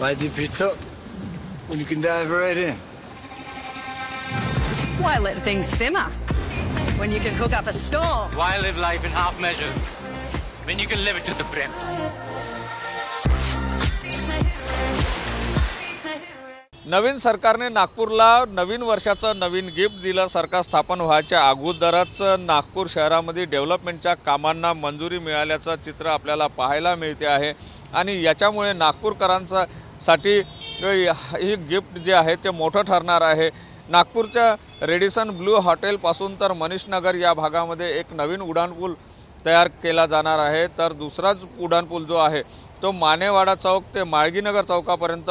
Why dip it up when you can dive right in? Why let things simmer when you can cook up a storm? Why live life in half measures when you can live it to the brim? नवीन सरकारने नागपूरला नवीन वर्षाचं नवीन gift दिलं। सरकार स्थापन व्हायच्या अगोदरच नागपूर शहरामध्ये डेव्हलपमेंटच्या कामांना मंजुरी मिळाल्याचं चित्र आपल्याला पाहायला मिळते आहे आणि याच्यामुळे नागपूरकरांसाठी ही गिफ्ट जे आहे ते मोठं ठरणार आहे। नागपूरच्या रेडिसन ब्लू हॉटेलपासून तर मनीष नगर या भागामध्ये एक नवीन उड्डाणपूल तयार केला जाणार आहे, तर दुसराच उड्डाणपूल जो आहे तो मानेवाडा चौक ते माळगीनगर चौकापर्यंत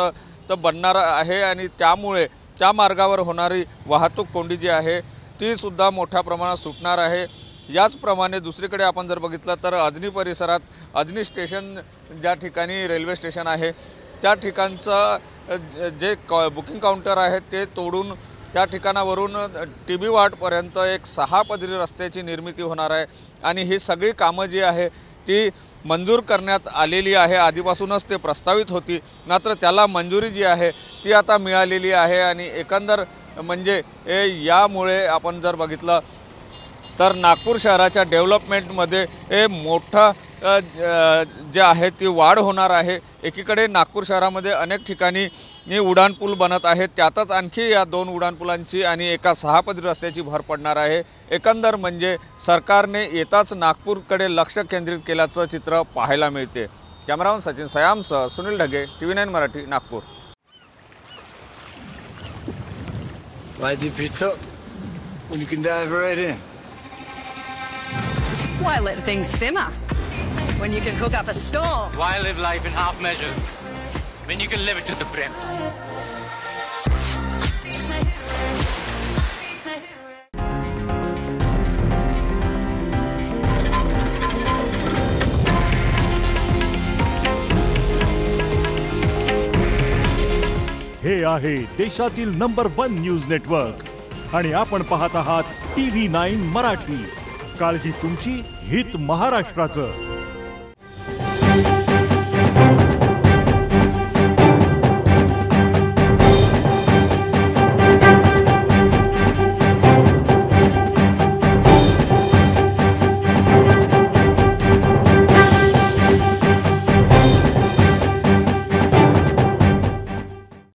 तो बनणार आहे आणि त्यामुळे त्या मार्गावर होणारी वाहतूक कोंडी जी आहे ती सुद्धा मोठ्या प्रमाणात सुटणार आहे। याचप्रमाणे दुसरीकडे आपण जर बघितलं तर अजनी परिसरात अजनी स्टेशन ज्या ठिकाणी रेल्वे स्टेशन आहे त्या ठिकाणचं जे बुकिंग काउंटर आहे ते तोडून त्या ठिकाणावरून टीबी वार्डपर्यंत एक 6 पदरी रस्त्याची निर्मिती होणार आहे आणि ही सगळी कामं जी आहे ती मंजूर करण्यात आलेली आहे। आधीपासूनच ते प्रस्तावित होती, मात्र त्याला मंजुरी जी आहे ती आता मिळालेली आहे आणि एकंदर म्हणजे यामुळे आपण जर बघितलं तर नागपूर शहराच्या डेव्हलपमेंटमध्ये मोठा जे आहे ती वाढ होणार आहे। एकीकडे नागपूर शहरामध्ये अनेक ठिकाणी उड्डाणपूल बनत आहेत, त्यातच आणखी या 2 उड्डाणपुलांची आणि एका 6 पदरी रस्त्याची भर पडणार आहे। एकंदर म्हणजे सरकारने येताच नागपूरकडे लक्ष केंद्रित केल्याचं चित्र पाहायला मिळते। कॅमेरामन सचिन सयामसह Sunil Dhage, TV9 Marathi, Nagpur. Why dip it up when you can dive right in? Why let things simmer when you can cook up a storm? Why live life in half measures when you can live it to the brim? हे आहे देशातील number 1 news network आणि आपण पाहत आहात TV9 Marathi. काळजी तुमची, हित महाराष्ट्राचं।